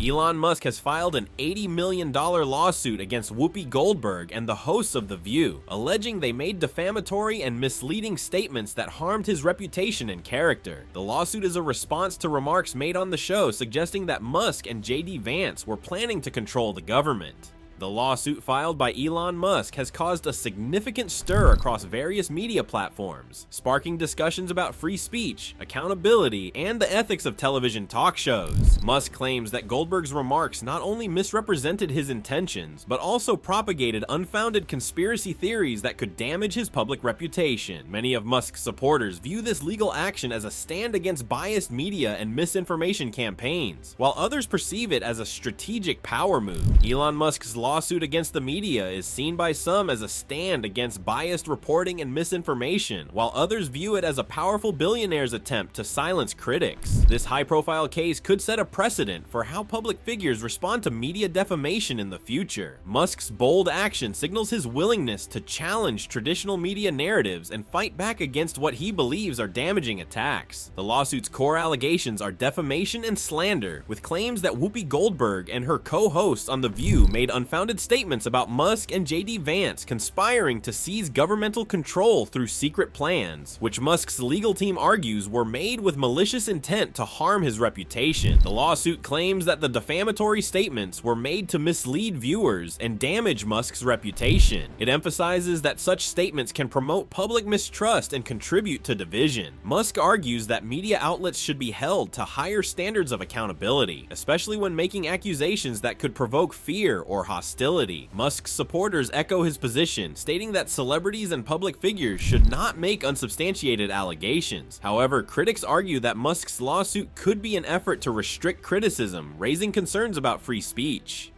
Elon Musk has filed an $80 million lawsuit against Whoopi Goldberg and the hosts of The View, alleging they made defamatory and misleading statements that harmed his reputation and character. The lawsuit is a response to remarks made on the show suggesting that Musk and JD Vance were planning to control the government. The lawsuit filed by Elon Musk has caused a significant stir across various media platforms, sparking discussions about free speech, accountability, and the ethics of television talk shows. Musk claims that Goldberg's remarks not only misrepresented his intentions, but also propagated unfounded conspiracy theories that could damage his public reputation. Many of Musk's supporters view this legal action as a stand against biased media and misinformation campaigns, while others perceive it as a strategic power move. Elon Musk's lawsuit against the media is seen by some as a stand against biased reporting and misinformation, while others view it as a powerful billionaire's attempt to silence critics. This high-profile case could set a precedent for how public figures respond to media defamation in the future. Musk's bold action signals his willingness to challenge traditional media narratives and fight back against what he believes are damaging attacks. The lawsuit's core allegations are defamation and slander, with claims that Whoopi Goldberg and her co-hosts on The View made unfounded statements about Musk and JD Vance conspiring to seize governmental control through secret plans, which Musk's legal team argues were made with malicious intent to harm his reputation. The lawsuit claims that the defamatory statements were made to mislead viewers and damage Musk's reputation. It emphasizes that such statements can promote public mistrust and contribute to division. Musk argues that media outlets should be held to higher standards of accountability, especially when making accusations that could provoke fear or hostility. Musk's supporters echo his position, stating that celebrities and public figures should not make unsubstantiated allegations. However, critics argue that Musk's lawsuit could be an effort to restrict criticism, raising concerns about free speech.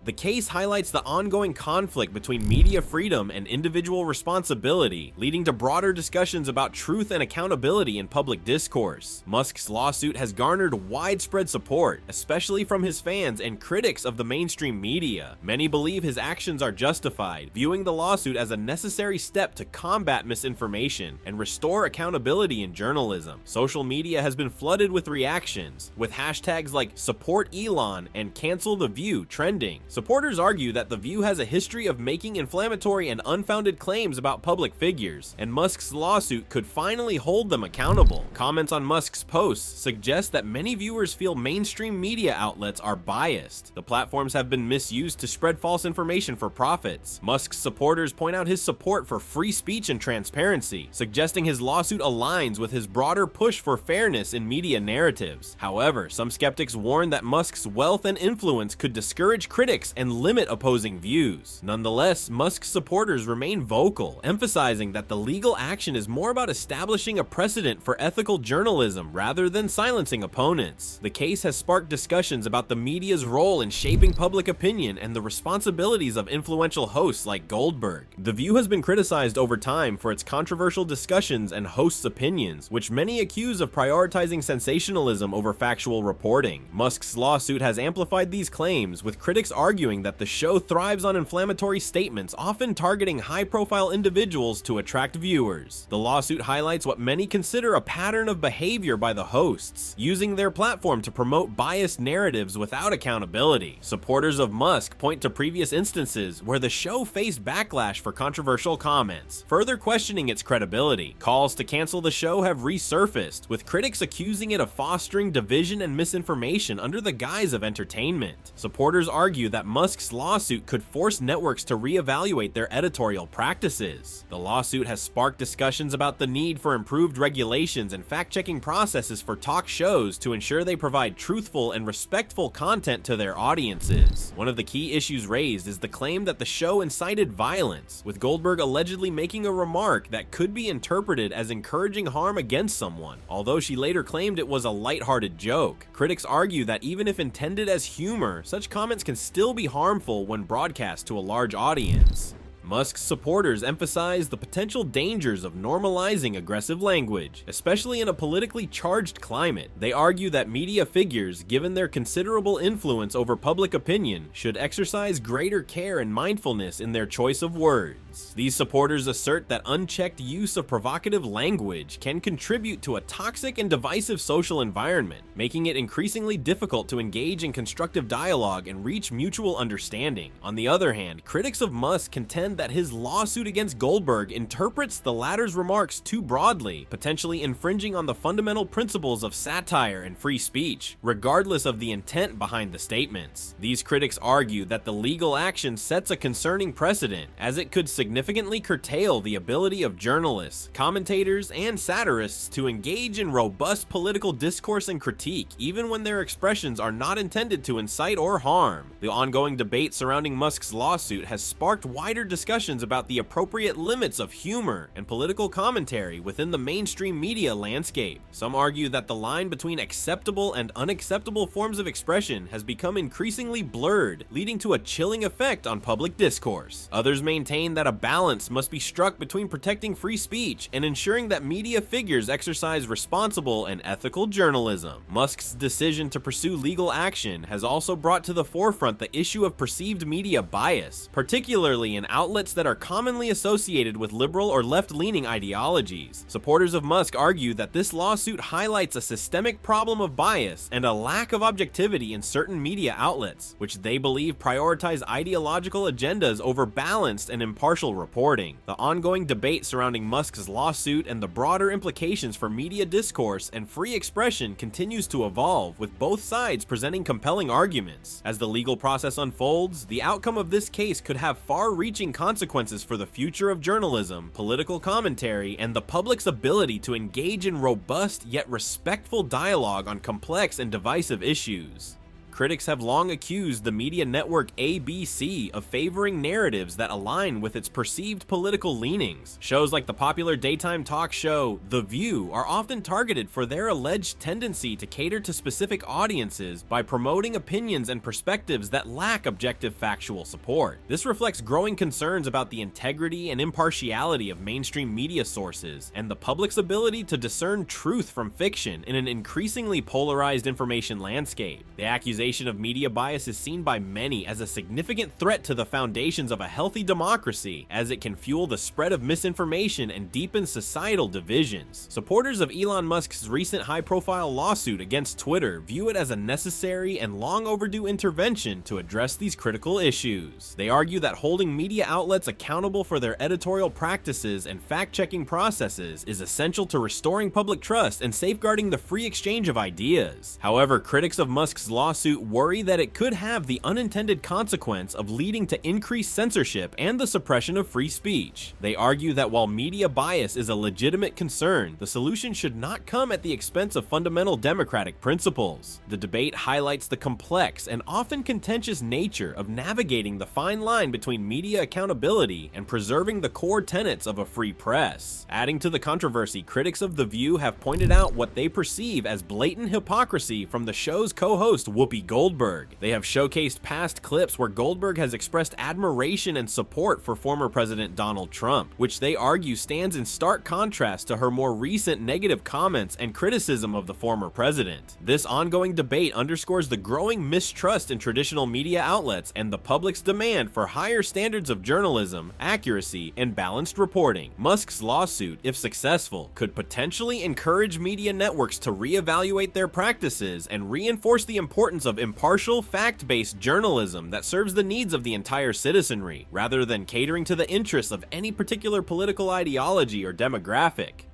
The case highlights the ongoing conflict between media freedom and individual responsibility, leading to broader discussions about truth and accountability in public discourse. Musk's lawsuit has garnered widespread support, especially from his fans and critics of the mainstream media. Many believe his actions are justified, viewing the lawsuit as a necessary step to combat misinformation and restore accountability in journalism. Social media has been flooded with reactions, with hashtags like "Support Elon" and "Cancel the View" trending. Supporters argue that The View has a history of making inflammatory and unfounded claims about public figures, and Musk's lawsuit could finally hold them accountable. Comments on Musk's posts suggest that many viewers feel mainstream media outlets are biased. The platforms have been misused to spread false information for profits. Musk's supporters point out his support for free speech and transparency, suggesting his lawsuit aligns with his broader push for fairness in media narratives. However, some skeptics warn that Musk's wealth and influence could discourage critics and limit opposing views. Nonetheless, Musk's supporters remain vocal, emphasizing that the legal action is more about establishing a precedent for ethical journalism rather than silencing opponents. The case has sparked discussions about the media's role in shaping public opinion and the responsibilities of influential hosts like Goldberg. The View has been criticized over time for its controversial discussions and hosts' opinions, which many accuse of prioritizing sensationalism over factual reporting. Musk's lawsuit has amplified these claims, with critics arguing that the show thrives on inflammatory statements, often targeting high-profile individuals to attract viewers. The lawsuit highlights what many consider a pattern of behavior by the hosts, using their platform to promote biased narratives without accountability. Supporters of Musk point to previous instances where the show faced backlash for controversial comments, further questioning its credibility. Calls to cancel the show have resurfaced, with critics accusing it of fostering division and misinformation under the guise of entertainment. Supporters argue that Musk's lawsuit could force networks to reevaluate their editorial practices. The lawsuit has sparked discussions about the need for improved regulations and fact-checking processes for talk shows to ensure they provide truthful and respectful content to their audiences. One of the key issues raised is the claim that the show incited violence, with Goldberg allegedly making a remark that could be interpreted as encouraging harm against someone, although she later claimed it was a lighthearted joke. Critics argue that even if intended as humor, such comments can still be harmful when broadcast to a large audience. Musk's supporters emphasize the potential dangers of normalizing aggressive language, especially in a politically charged climate. They argue that media figures, given their considerable influence over public opinion, should exercise greater care and mindfulness in their choice of words. These supporters assert that unchecked use of provocative language can contribute to a toxic and divisive social environment, making it increasingly difficult to engage in constructive dialogue and reach mutual understanding. On the other hand, critics of Musk contend that his lawsuit against Goldberg interprets the latter's remarks too broadly, potentially infringing on the fundamental principles of satire and free speech, regardless of the intent behind the statements. These critics argue that the legal action sets a concerning precedent, as it could significantly curtail the ability of journalists, commentators, and satirists to engage in robust political discourse and critique, even when their expressions are not intended to incite or harm. The ongoing debate surrounding Musk's lawsuit has sparked wider discussions about the appropriate limits of humor and political commentary within the mainstream media landscape. Some argue that the line between acceptable and unacceptable forms of expression has become increasingly blurred, leading to a chilling effect on public discourse. Others maintain that a balance must be struck between protecting free speech and ensuring that media figures exercise responsible and ethical journalism. Musk's decision to pursue legal action has also brought to the forefront the issue of perceived media bias, particularly in outlets that are commonly associated with liberal or left-leaning ideologies. Supporters of Musk argue that this lawsuit highlights a systemic problem of bias and a lack of objectivity in certain media outlets, which they believe prioritize ideological agendas over balanced and impartial reporting. The ongoing debate surrounding Musk's lawsuit and the broader implications for media discourse and free expression continues to evolve, with both sides presenting compelling arguments. As the legal process unfolds, the outcome of this case could have far-reaching consequences for the future of journalism, political commentary, and the public's ability to engage in robust yet respectful dialogue on complex and divisive issues. Critics have long accused the media network ABC of favoring narratives that align with its perceived political leanings. Shows like the popular daytime talk show The View are often targeted for their alleged tendency to cater to specific audiences by promoting opinions and perspectives that lack objective factual support. This reflects growing concerns about the integrity and impartiality of mainstream media sources and the public's ability to discern truth from fiction in an increasingly polarized information landscape. The accusation of media bias is seen by many as a significant threat to the foundations of a healthy democracy, as it can fuel the spread of misinformation and deepen societal divisions. Supporters of Elon Musk's recent high-profile lawsuit against Twitter view it as a necessary and long overdue intervention to address these critical issues. They argue that holding media outlets accountable for their editorial practices and fact-checking processes is essential to restoring public trust and safeguarding the free exchange of ideas. However, critics of Musk's lawsuit worry that it could have the unintended consequence of leading to increased censorship and the suppression of free speech. They argue that while media bias is a legitimate concern, the solution should not come at the expense of fundamental democratic principles. The debate highlights the complex and often contentious nature of navigating the fine line between media accountability and preserving the core tenets of a free press. Adding to the controversy, critics of The View have pointed out what they perceive as blatant hypocrisy from the show's co-host Whoopi Goldberg. They have showcased past clips where Goldberg has expressed admiration and support for former President Donald Trump, which they argue stands in stark contrast to her more recent negative comments and criticism of the former president. This ongoing debate underscores the growing mistrust in traditional media outlets and the public's demand for higher standards of journalism, accuracy, and balanced reporting. Musk's lawsuit, if successful, could potentially encourage media networks to reevaluate their practices and reinforce the importance of impartial, fact-based journalism that serves the needs of the entire citizenry, rather than catering to the interests of any particular political ideology or demographic.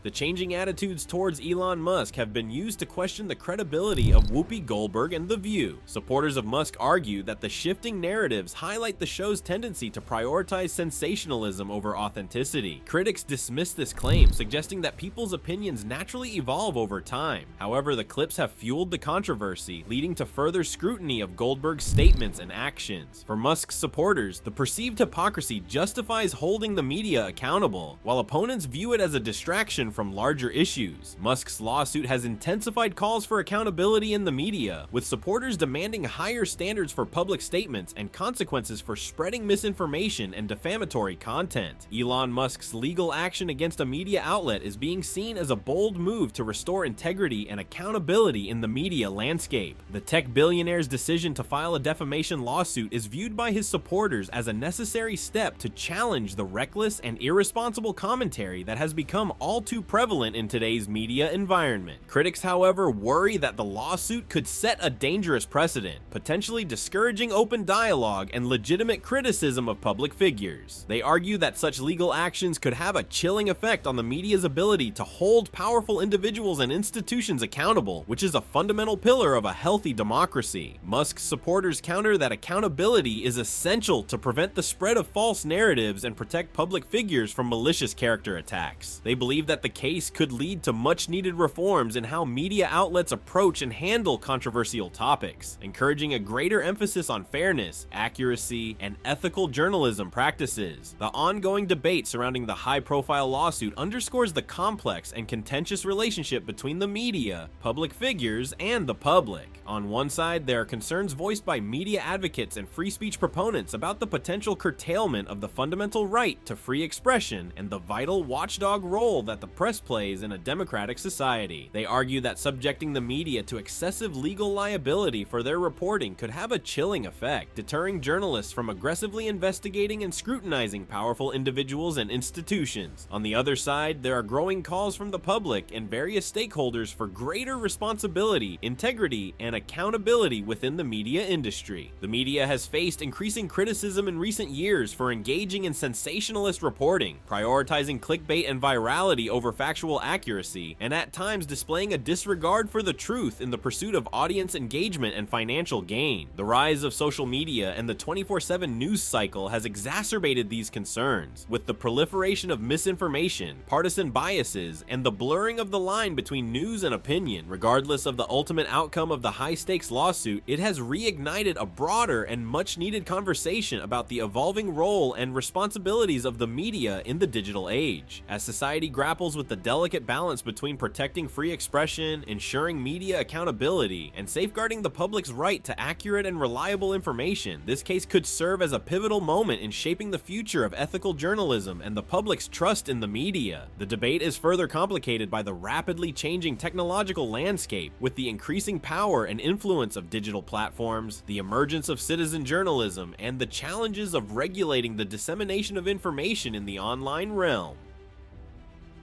The changing attitudes towards Elon Musk have been used to question the credibility of Whoopi Goldberg and The View. Supporters of Musk argue that the shifting narratives highlight the show's tendency to prioritize sensationalism over authenticity. Critics dismiss this claim, suggesting that people's opinions naturally evolve over time. However, the clips have fueled the controversy, leading to further scrutiny of Goldberg's statements and actions. For Musk's supporters, the perceived hypocrisy justifies holding the media accountable, while opponents view it as a distraction from larger issues. Musk's lawsuit has intensified calls for accountability in the media, with supporters demanding higher standards for public statements and consequences for spreading misinformation and defamatory content. Elon Musk's legal action against a media outlet is being seen as a bold move to restore integrity and accountability in the media landscape. The tech billionaire's decision to file a defamation lawsuit is viewed by his supporters as a necessary step to challenge the reckless and irresponsible commentary that has become all too prevalent in today's media environment. Critics, however, worry that the lawsuit could set a dangerous precedent, potentially discouraging open dialogue and legitimate criticism of public figures. They argue that such legal actions could have a chilling effect on the media's ability to hold powerful individuals and institutions accountable, which is a fundamental pillar of a healthy democracy. Musk's supporters counter that accountability is essential to prevent the spread of false narratives and protect public figures from malicious character attacks. They believe that the case could lead to much-needed reforms in how media outlets approach and handle controversial topics, encouraging a greater emphasis on fairness, accuracy, and ethical journalism practices. The ongoing debate surrounding the high-profile lawsuit underscores the complex and contentious relationship between the media, public figures, and the public. On one side, there are concerns voiced by media advocates and free speech proponents about the potential curtailment of the fundamental right to free expression and the vital watchdog role that the press plays in a democratic society. They argue that subjecting the media to excessive legal liability for their reporting could have a chilling effect, deterring journalists from aggressively investigating and scrutinizing powerful individuals and institutions. On the other side, there are growing calls from the public and various stakeholders for greater responsibility, integrity, and accountability within the media industry. The media has faced increasing criticism in recent years for engaging in sensationalist reporting, prioritizing clickbait and virality over factual accuracy, and at times displaying a disregard for the truth in the pursuit of audience engagement and financial gain. The rise of social media and the 24/7 news cycle has exacerbated these concerns, with the proliferation of misinformation, partisan biases, and the blurring of the line between news and opinion. Regardless of the ultimate outcome of the high-stakes lawsuit, it has reignited a broader and much-needed conversation about the evolving role and responsibilities of the media in the digital age. As society grapples with the delicate balance between protecting free expression, ensuring media accountability, and safeguarding the public's right to accurate and reliable information, this case could serve as a pivotal moment in shaping the future of ethical journalism and the public's trust in the media. The debate is further complicated by the rapidly changing technological landscape, with the increasing power and influence of digital platforms, the emergence of citizen journalism, and the challenges of regulating the dissemination of information in the online realm.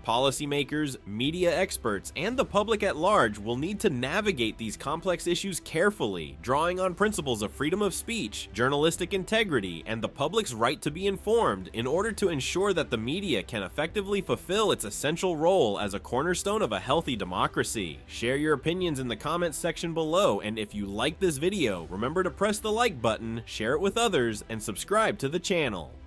Policymakers, media experts, and the public at large will need to navigate these complex issues carefully, drawing on principles of freedom of speech, journalistic integrity, and the public's right to be informed in order to ensure that the media can effectively fulfill its essential role as a cornerstone of a healthy democracy. Share your opinions in the comments section below, and if you like this video, remember to press the like button, share it with others, and subscribe to the channel.